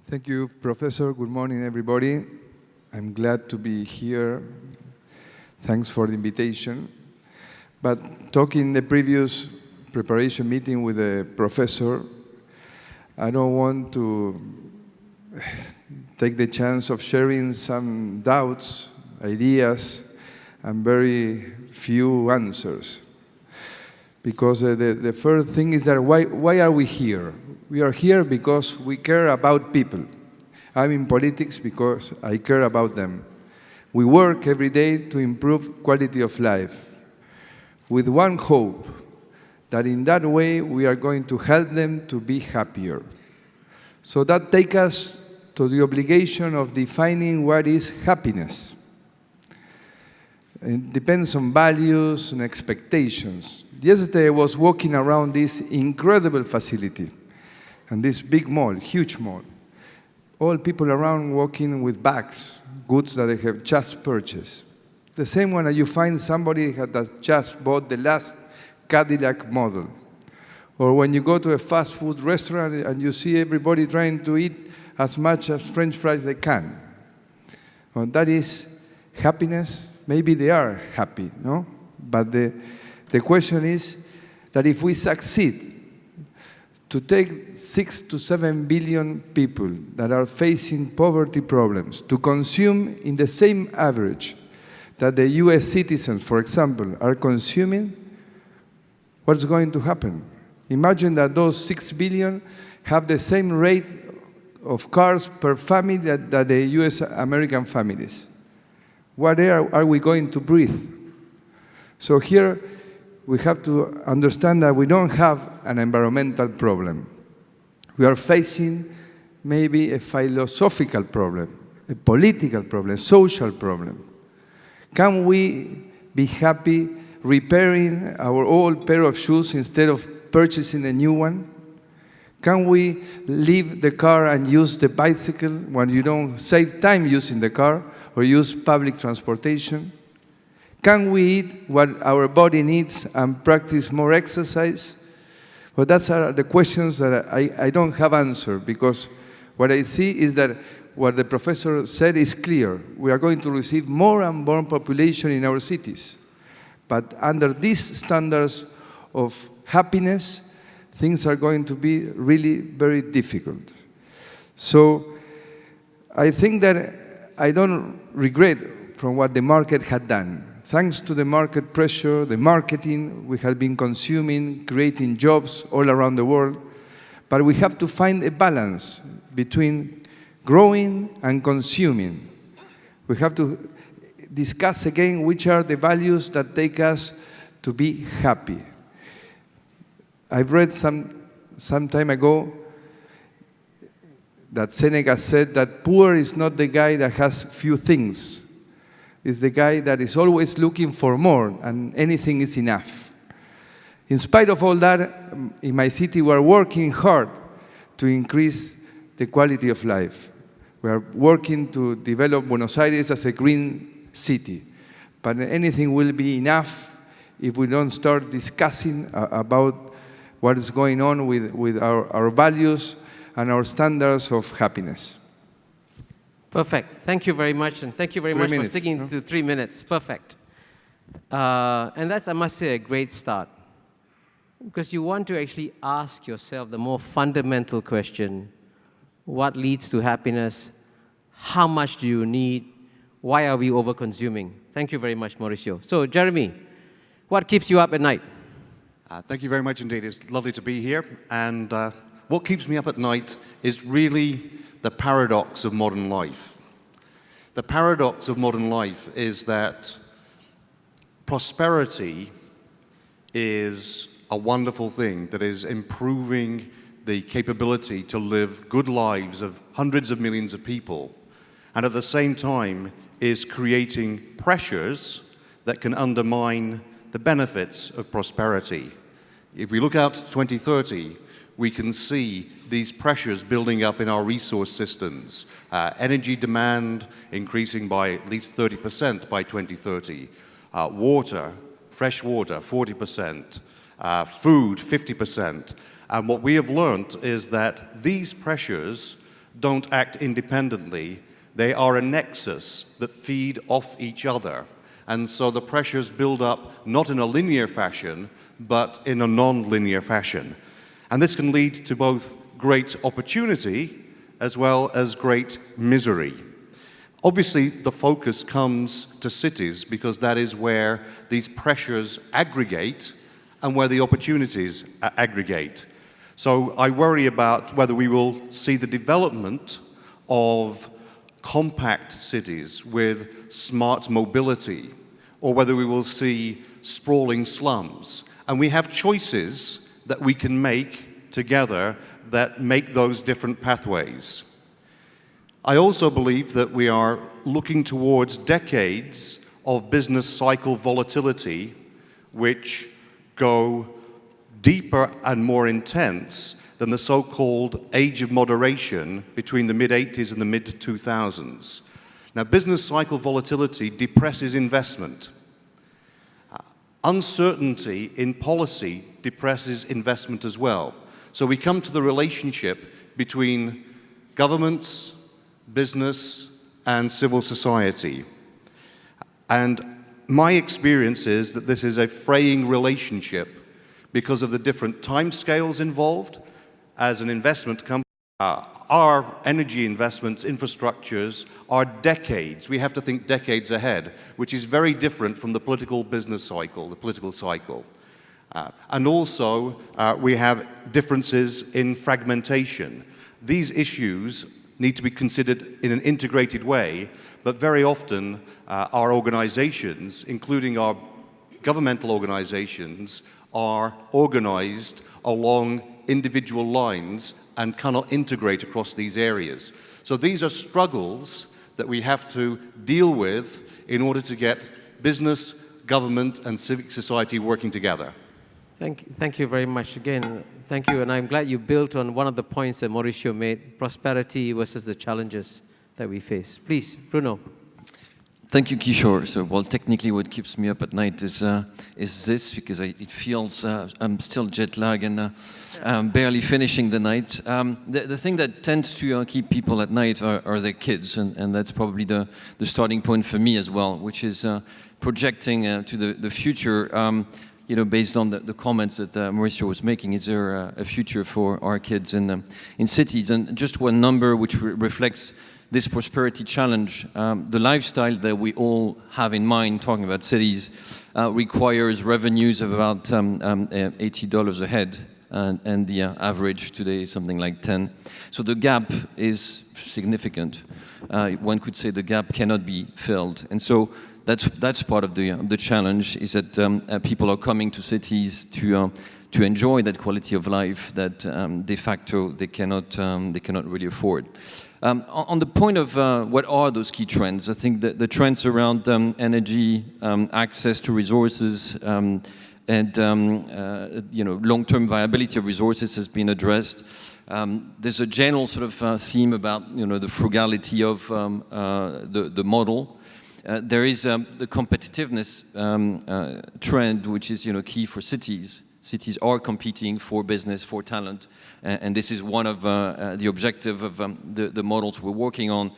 Thank you, Professor. Good morning, everybody. I'm glad to be here. Thanks for the invitation. But talking the previous preparation meeting with the professor, I don't want to take the chance of sharing some doubts, ideas, and very few answers. Because the first thing is that why are we here? We are here because we care about people. I'm in politics because I care about them. We work every day to improve quality of life with one hope, that in that way we are going to help them to be happier. So that takes us to the obligation of defining what is happiness. It depends on values and expectations. Yesterday I was walking around this incredible facility and this big mall, huge mall. All people around walking with bags, goods that they have just purchased. The same one that you find somebody that just bought the last Cadillac model. Or when you go to a fast food restaurant and you see everybody trying to eat as much as French fries they can. Well, that is happiness. Maybe they are happy, no? But the question is that if we succeed to take 6 to 7 billion people that are facing poverty problems to consume in the same average that the US citizens, for example, are consuming, what's going to happen? Imagine that those 6 billion have the same rate of cars per family that the US American families. What air are we going to breathe? So here, we have to understand that we don't have an environmental problem. We are facing maybe a philosophical problem, a political problem, a social problem. Can we be happy repairing our old pair of shoes instead of purchasing a new one? Can we leave the car and use the bicycle when you don't save time using the car or use public transportation? Can we eat what our body needs and practice more exercise? Well, that's the questions that I don't have answer, because what I see is that what the professor said is clear. We are going to receive more and more population in our cities. But under these standards of happiness, things are going to be really very difficult. So I think that I don't regret from what the market had done. Thanks to the market pressure, the marketing, we have been consuming, creating jobs all around the world. But we have to find a balance between growing and consuming. We have to discuss again which are the values that take us to be happy. I've read some time ago that Seneca said that poor is not the guy that has few things. Is the guy that is always looking for more, and anything is enough. In spite of all that, in my city we are working hard to increase the quality of life. We are working to develop Buenos Aires as a green city. But anything will be enough if we don't start discussing about what is going on with our values and our standards of happiness. Perfect. Thank you very much, and thank you very much for sticking to 3 minutes. Perfect. And that's, I must say, a great start. Because you want to actually ask yourself the more fundamental question: what leads to happiness? How much do you need? Why are we over-consuming? Thank you very much, Mauricio. So, Jeremy, what keeps you up at night? Thank you very much indeed. It's lovely to be here. And what keeps me up at night is really the paradox of modern life. The paradox of modern life is that prosperity is a wonderful thing that is improving the capability to live good lives of hundreds of millions of people, and at the same time is creating pressures that can undermine the benefits of prosperity. If we look out to 2030, we can see these pressures building up in our resource systems. Energy demand increasing by at least 30% by 2030. Water, fresh water, 40%. Food, 50%. And what we have learnt is that these pressures don't act independently. They are a nexus that feed off each other. And so the pressures build up not in a linear fashion, but in a non-linear fashion. And this can lead to both great opportunity as well as great misery. Obviously, the focus comes to cities because that is where these pressures aggregate and where the opportunities aggregate. So I worry about whether we will see the development of compact cities with smart mobility, or whether we will see sprawling slums. And we have choices that we can make together that make those different pathways. I also believe that we are looking towards decades of business cycle volatility, which go deeper and more intense than the so-called age of moderation between the mid-80s and the mid-2000s. Now, business cycle volatility depresses investment. Uncertainty in policy depresses investment as well. So we come to the relationship between governments, business, and civil society. And my experience is that this is a fraying relationship because of the different timescales involved. As an investment company, our energy investments, infrastructures, are decades. We have to think decades ahead, which is very different from the political business cycle, the political cycle. And also, we have differences in fragmentation. These issues need to be considered in an integrated way, but very often our organizations, including our governmental organizations, are organized along individual lines and cannot integrate across these areas. So these are struggles that we have to deal with in order to get business, government, and civic society working together. Thank you very much again. Thank you, and I'm glad you built on one of the points that Mauricio made, prosperity versus the challenges that we face. Please, Bruno. Thank you, Kishore. So, well, technically what keeps me up at night is this, because it feels I'm still jet lagged and I'm barely finishing the night. The thing that tends to keep people at night are their kids, and that's probably the starting point for me as well, which is projecting to the future. You know, based on the comments that Mauricio was making, is there a future for our kids in cities? And just one number which reflects this prosperity challenge. The lifestyle that we all have in mind, talking about cities, requires revenues of about $80 a head, and the average today is something like 10. So the gap is significant. One could say the gap cannot be filled. And so that's part of the challenge, is that people are coming to cities to enjoy that quality of life that de facto they cannot really afford. On the point of what are those key trends, I think that the trends around energy, access to resources, and you know, long-term viability of resources has been addressed. There's a general sort of theme about, you know, the frugality of the model. There is the competitiveness trend, which is, you know, key for cities. Cities are competing for business, for talent, and this is one of the objective of the models we're working on,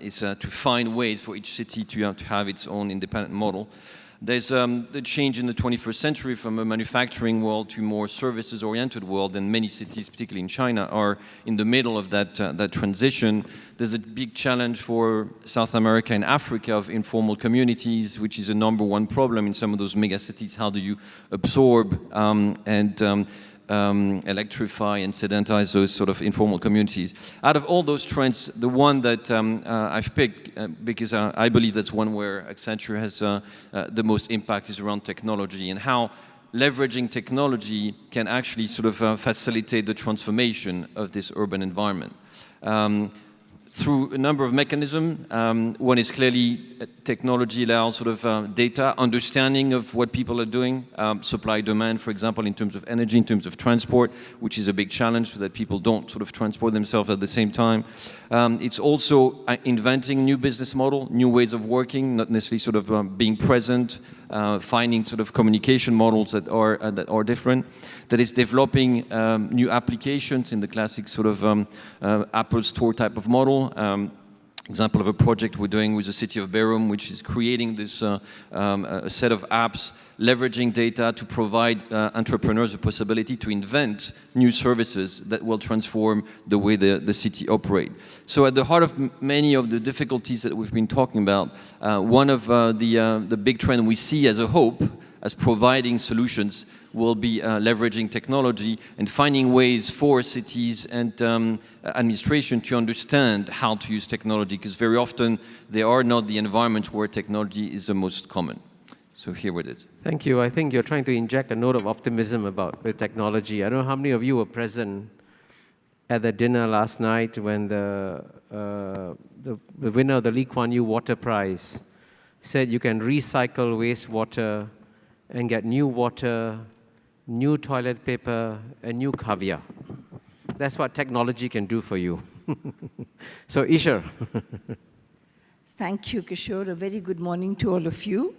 is to find ways for each city to have its own independent model. There's the change in the 21st century from a manufacturing world to more services-oriented world, and many cities, particularly in China, are in the middle of that transition. There's a big challenge for South America and Africa of informal communities, which is a #1 problem in some of those mega cities. How do you absorb and electrify and sedentarize those sort of informal communities? Out of all those trends, the one that I've picked, because I believe that's one where Accenture has the most impact, is around technology, and how leveraging technology can actually sort of facilitate the transformation of this urban environment. Through a number of mechanisms. One is clearly technology allows sort of data, understanding of what people are doing, supply demand, for example, in terms of energy, in terms of transport, which is a big challenge so that people don't sort of transport themselves at the same time. It's also inventing new business model, new ways of working, not necessarily sort of being present, finding sort of communication models that are different, that is developing new applications in the classic sort of Apple Store type of model. Example of a project we're doing with the city of Beijing, which is creating this a set of apps, leveraging data to provide entrepreneurs the possibility to invent new services that will transform the way the city operates. So at the heart of many of the difficulties that we've been talking about, one of the big trends we see as a hope, as providing solutions, will be leveraging technology and finding ways for cities and administration to understand how to use technology, because very often they are not the environments where technology is the most common. So here it is. Thank you. I think you're trying to inject a note of optimism about the technology. I don't know how many of you were present at the dinner last night when the winner of the Lee Kuan Yew Water Prize said you can recycle wastewater and get new water, new toilet paper, and new caviar. That's what technology can do for you. So, Kishore. Thank you, Kishore. A very good morning to all of you.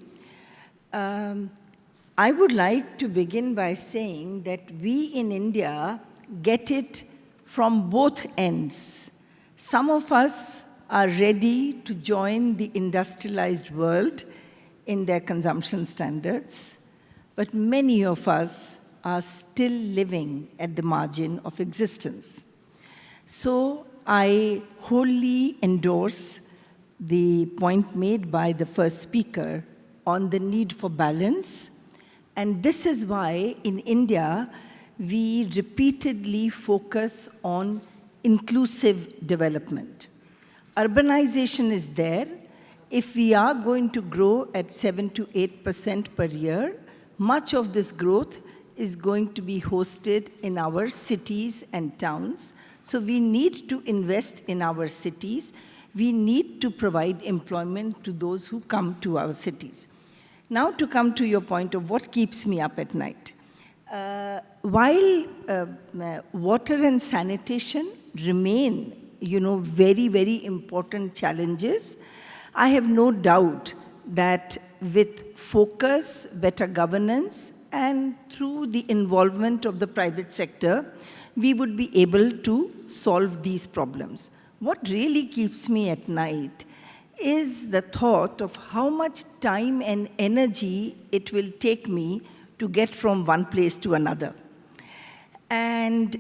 I would like to begin by saying that we in India get it from both ends. Some of us are ready to join the industrialized world in their consumption standards, but many of us are still living at the margin of existence. So I wholly endorse the point made by the first speaker on the need for balance. And this is why in India, we repeatedly focus on inclusive development. Urbanization is there. If we are going to grow at 7 to 8% per year, much of this growth is going to be hosted in our cities and towns. So we need to invest in our cities. We need to provide employment to those who come to our cities. Now to come to your point of what keeps me up at night. While water and sanitation remain, very, very important challenges, I have no doubt that with focus, better governance, and through the involvement of the private sector, we would be able to solve these problems. What really keeps me at night is the thought of how much time and energy it will take me to get from one place to another. And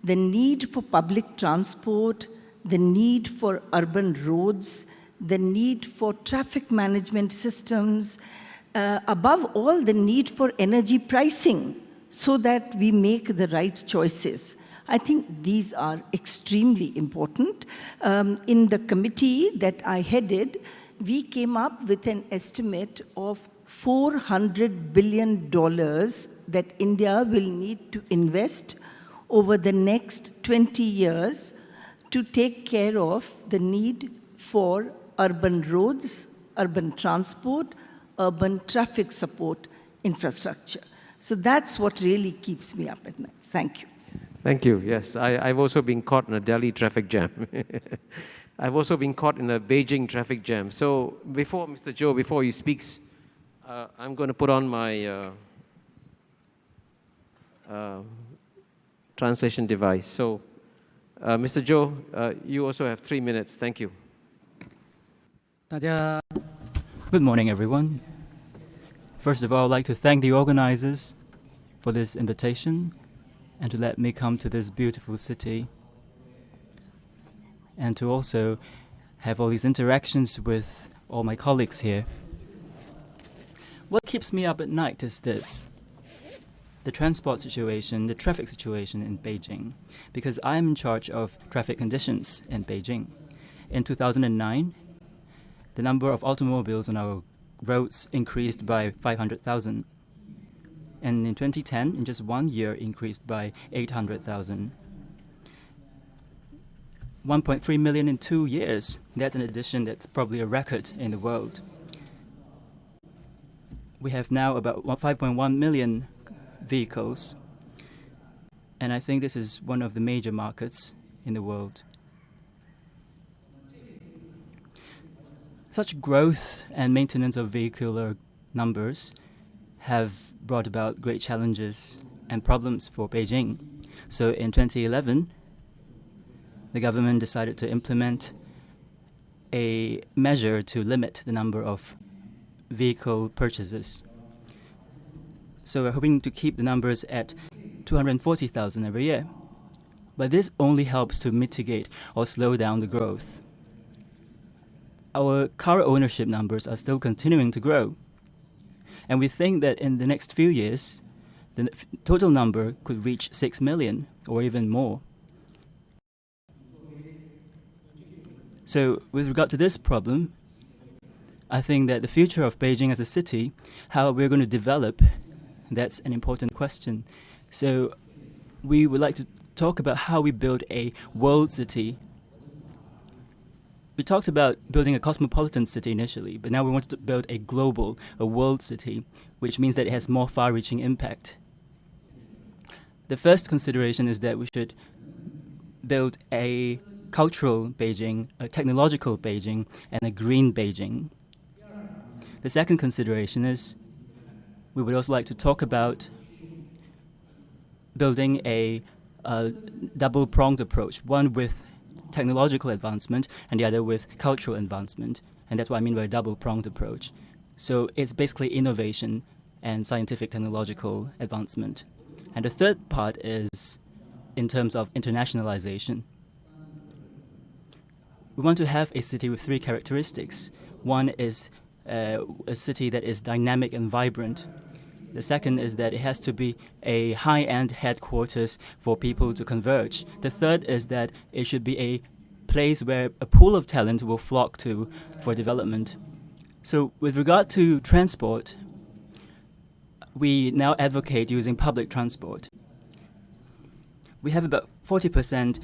the need for public transport, the need for urban roads, the need for traffic management systems, above all, the need for energy pricing so that we make the right choices. I think these are extremely important. In the committee that I headed, we came up with an estimate of $400 billion that India will need to invest over the next 20 years to take care of the need for urban roads, urban transport, urban traffic support infrastructure. So that's what really keeps me up at night. Thank you. Thank you. Yes, I've also been caught in a Delhi traffic jam. I've also been caught in a Beijing traffic jam. So before Mr. Zhou, before he speaks, I'm going to put on my translation device. So Mr. Zhou, you also have 3 minutes. Thank you. Good morning, everyone. First of all, I'd like to thank the organizers for this invitation and to let me come to this beautiful city and to also have all these interactions with all my colleagues here. What keeps me up at night is this: the transport situation, the traffic situation in Beijing, because I'm in charge of traffic conditions in Beijing. In 2009, the number of automobiles on our roads increased by 500,000. And in 2010, in just 1 year, increased by 800,000. 1.3 million in 2 years. That's an addition that's probably a record in the world. We have now about 5.1 million vehicles. And I think this is one of the major markets in the world. Such growth and maintenance of vehicular numbers have brought about great challenges and problems for Beijing. So in 2011, the government decided to implement a measure to limit the number of vehicle purchases. So we're hoping to keep the numbers at 240,000 every year. But this only helps to mitigate or slow down the growth. Our car ownership numbers are still continuing to grow. And we think that in the next few years, the total number could reach 6 million or even more. So with regard to this problem, I think that the future of Beijing as a city, how we're going to develop, that's an important question. So we would like to talk about how we build a world city. We talked about building a cosmopolitan city initially, but now we want to build a global, a world city, which means that it has more far-reaching impact. The first consideration is that we should build a cultural Beijing, a technological Beijing, and a green Beijing. The second consideration is we would also like to talk about building a double-pronged approach, one with technological advancement and the other with cultural advancement. And that's what I mean by a double-pronged approach. So it's basically innovation and scientific technological advancement. And the third part is in terms of internationalization. We want to have a city with three characteristics. One is a city that is dynamic and vibrant. The second is that it has to be a high-end headquarters for people to converge. The third is that it should be a place where a pool of talent will flock to for development. So with regard to transport, we now advocate using public transport. We have about 40%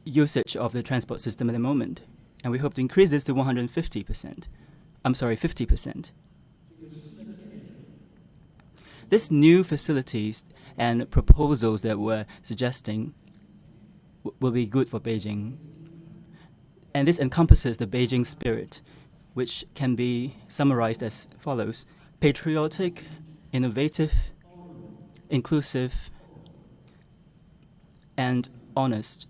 usage of the transport system at the moment, and we hope to increase this to 50%. These new facilities and proposals that we're suggesting will be good for Beijing. And this encompasses the Beijing spirit, which can be summarized as follows: patriotic, innovative, inclusive, and honest.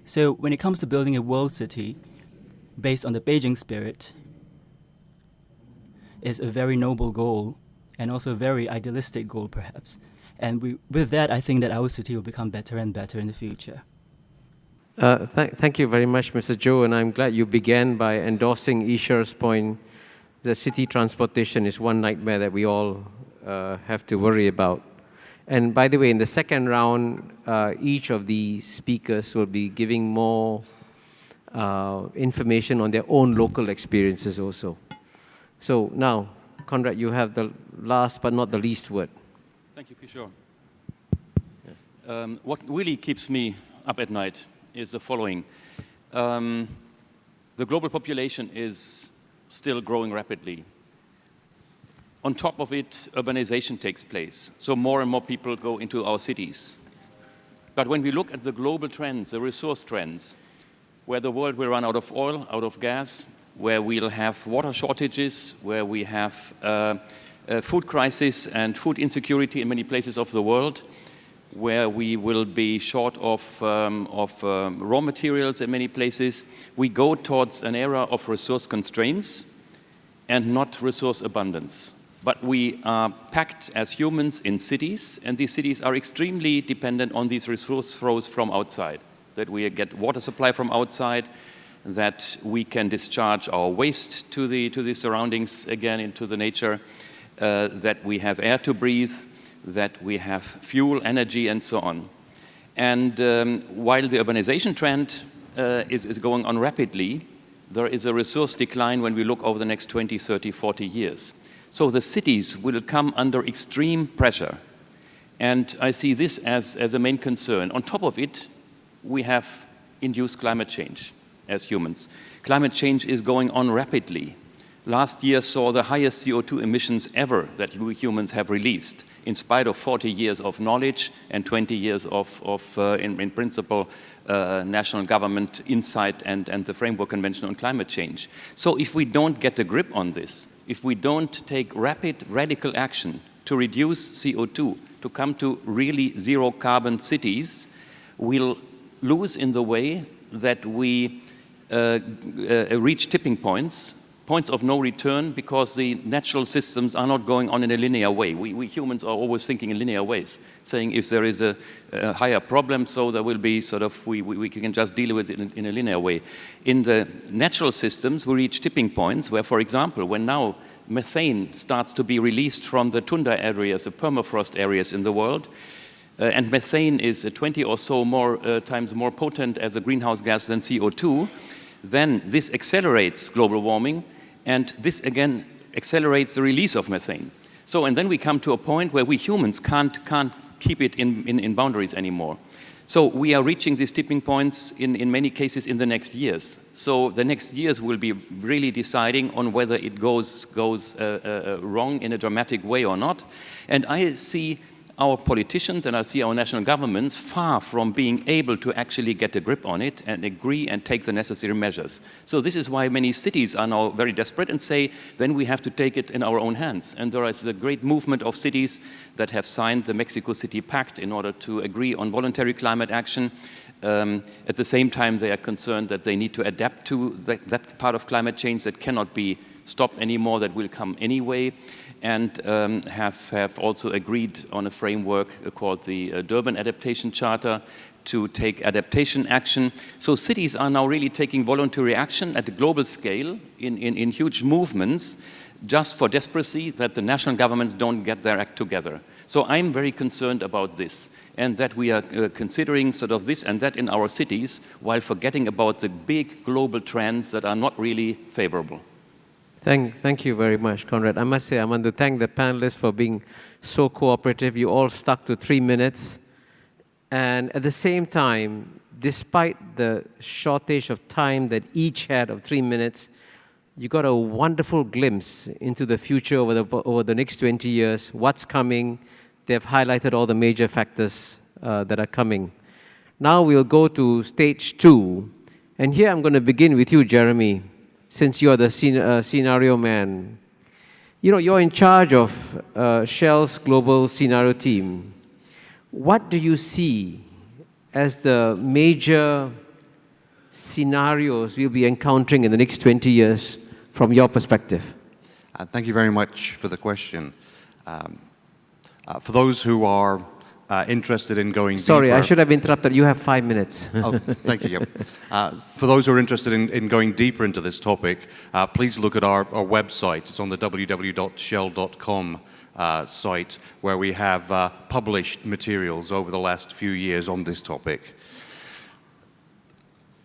So when it comes to building a world city based on the Beijing spirit, is a very noble goal and also a very idealistic goal, perhaps. And with that, I think that our city will become better and better in the future. Thank you very much, Mr. Zhou, and I'm glad you began by endorsing Ishar's point that city transportation is one nightmare that we all have to worry about. And by the way, in the second round, each of the speakers will be giving more information on their own local experiences also. So now, Konrad, you have the last but not the least word. Thank you, Kishore. What really keeps me up at night is the following. The global population is still growing rapidly. On top of it, urbanization takes place. So more and more people go into our cities. But when we look at the global trends, the resource trends, where the world will run out of oil, out of gas, where we'll have water shortages, where we have food crisis and food insecurity in many places of the world, where we will be short of raw materials in many places, we go towards an era of resource constraints and not resource abundance. But we are packed as humans in cities, and these cities are extremely dependent on these resource flows from outside, that we get water supply from outside, that we can discharge our waste to the surroundings again, into the nature, that we have air to breathe, that we have fuel, energy, and so on. And while the urbanization trend is going on rapidly, there is a resource decline when we look over the next 20, 30, 40 years. So the cities will come under extreme pressure. And I see this as a main concern. On top of it, we have induced climate change as humans. Climate change is going on rapidly. Last year saw the highest CO2 emissions ever that we humans have released. in spite of 40 years of knowledge and 20 years in principle, national government insight and the Framework Convention on Climate Change. So if we don't get a grip on this, if we don't take rapid, radical action to reduce CO2, to come to really zero carbon cities, we'll lose in the way that we reach tipping points of no return, because the natural systems are not going on in a linear way. We humans are always thinking in linear ways, saying if there is a higher problem, so there will be sort of, we can just deal with it in a linear way. In the natural systems, we reach tipping points where, for example, when now methane starts to be released from the tundra areas, the permafrost areas in the world, and methane is 20 or so times more potent as a greenhouse gas than CO2, then this accelerates global warming, and this again accelerates the release of methane. So, and then we come to a point where we humans can't keep it in boundaries anymore. So we are reaching these tipping points in many cases in the next years. So the next years will be really deciding on whether it goes wrong in a dramatic way or not. And I see our politicians and I see our national governments far from being able to actually get a grip on it and agree and take the necessary measures. So this is why many cities are now very desperate and say, then we have to take it in our own hands. And there is a great movement of cities that have signed the Mexico City Pact in order to agree on voluntary climate action. At the same time, they are concerned that they need to adapt to that part of climate change that cannot be stopped anymore, that will come anyway. And have also agreed on a framework called the Durban Adaptation Charter to take adaptation action. So cities are now really taking voluntary action at a global scale in huge movements, just for desperacy that the national governments don't get their act together. So I'm very concerned about this, and that we are considering sort of this and that in our cities while forgetting about the big global trends that are not really favorable. Thank you very much, Konrad. I must say, I want to thank the panelists for being so cooperative. You all stuck to 3 minutes. And at the same time, despite the shortage of time that each had of 3 minutes, you got a wonderful glimpse into the future over the next 20 years, what's coming. They've highlighted all the major factors that are coming. Now we'll go to stage 2. And here I'm going to begin with you, Jeremy, since you're the scenario man. You know, you're in charge of Shell's global scenario team. What do you see as the major scenarios we'll be encountering in the next 20 years from your perspective? Thank you very much for the question. For those who are interested in going Sorry, deeper, I should have interrupted. You have 5 minutes. Oh, thank you. For those who are interested in going deeper into this topic, please look at our website. It's on the www.shell.com site, where we have published materials over the last few years on this topic.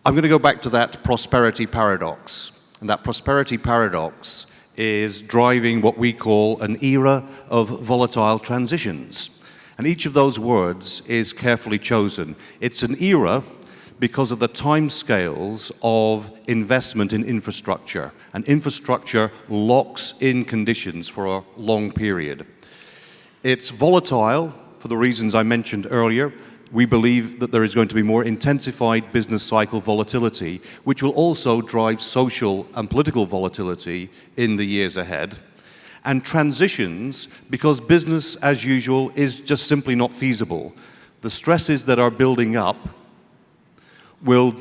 I'm going to go back to that prosperity paradox. And that prosperity paradox is driving what we call an era of volatile transitions. And each of those words is carefully chosen. It's an era because of the timescales of investment in infrastructure. And infrastructure locks in conditions for a long period. It's volatile for the reasons I mentioned earlier. We believe that there is going to be more intensified business cycle volatility, which will also drive social and political volatility in the years ahead. And transitions, because business as usual is just simply not feasible. The stresses that are building up will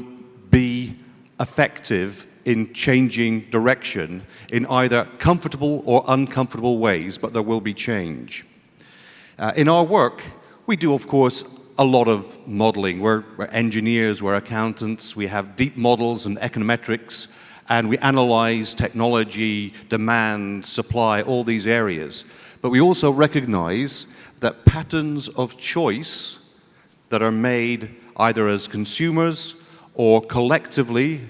be effective in changing direction in either comfortable or uncomfortable ways, but there will be change. In our work, we do, of course, a lot of modeling. We're engineers, we're accountants, we have deep models and econometrics, and we analyze technology, demand, supply, all these areas. But we also recognize that patterns of choice that are made either as consumers or collectively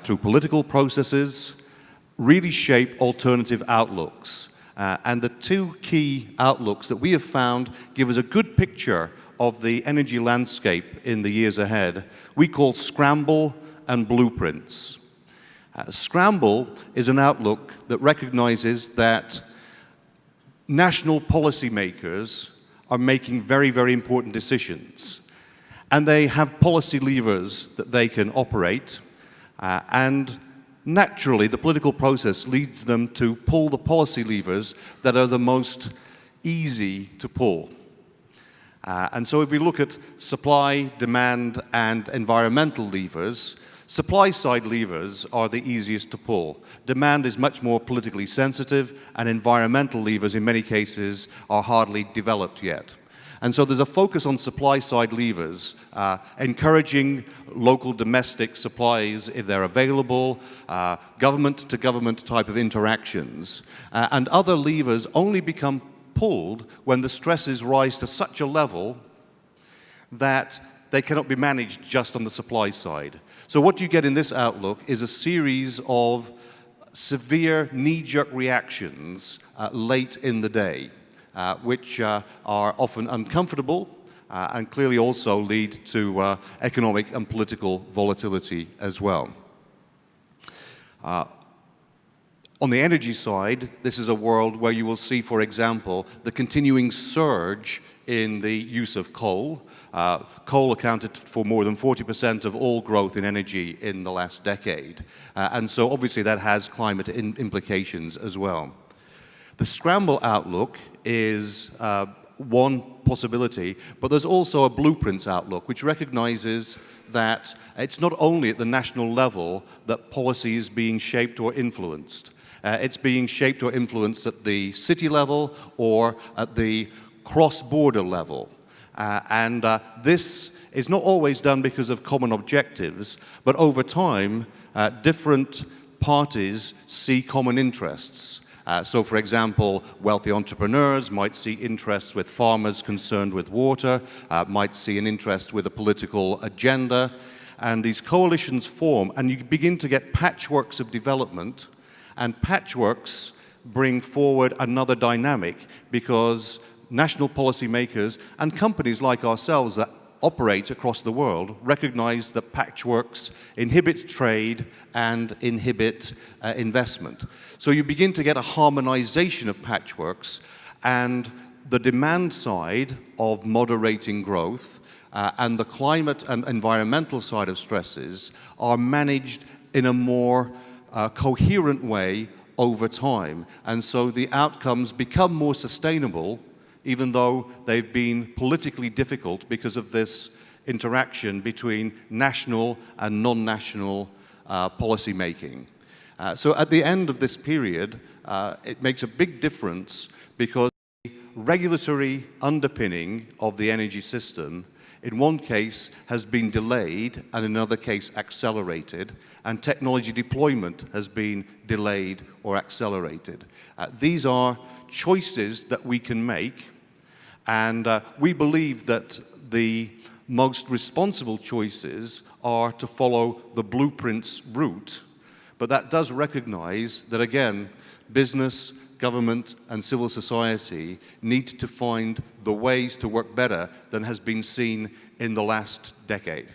through political processes really shape alternative outlooks. And the two key outlooks that we have found give us a good picture of the energy landscape in the years ahead. We call scramble and blueprints. Scramble is an outlook that recognizes that national policymakers are making very, very important decisions. And they have policy levers that they can operate, and naturally the political process leads them to pull the policy levers that are the most easy to pull. And so if we look at supply, demand, and environmental levers, supply-side levers are the easiest to pull. Demand is much more politically sensitive, and environmental levers, in many cases, are hardly developed yet. And so there's a focus on supply-side levers, encouraging local domestic supplies if they're available, government-to-government type of interactions, and other levers only become pulled when the stresses rise to such a level that they cannot be managed just on the supply side. So what you get in this outlook is a series of severe knee-jerk reactions late in the day, which are often uncomfortable and clearly also lead to economic and political volatility as well. On the energy side, this is a world where you will see, for example, the continuing surge in the use of coal. Coal accounted for more than 40% of all growth in energy in the last decade. And so obviously that has climate implications as well. The scramble outlook is one possibility, but there's also a blueprints outlook which recognizes that it's not only at the national level that policy is being shaped or influenced. It's being shaped or influenced at the city level or at the cross-border level. And this is not always done because of common objectives, but over time, different parties see common interests. So, for example, wealthy entrepreneurs might see interests with farmers concerned with water, might see an interest with a political agenda, and these coalitions form, and you begin to get patchworks of development, and patchworks bring forward another dynamic because national policymakers and companies like ourselves that operate across the world recognize that patchworks inhibit trade and inhibit investment. So you begin to get a harmonization of patchworks, and the demand side of moderating growth and the climate and environmental side of stresses are managed in a more coherent way over time. And so the outcomes become more sustainable, even though they've been politically difficult because of this interaction between national and non-national policy making. So at the end of this period, it makes a big difference because the regulatory underpinning of the energy system in one case has been delayed and in another case accelerated, and technology deployment has been delayed or accelerated. These are choices that we can make, and we believe that the most responsible choices are to follow the blueprints route, but that does recognize that, again, business, government, and civil society need to find the ways to work better than has been seen in the last decade.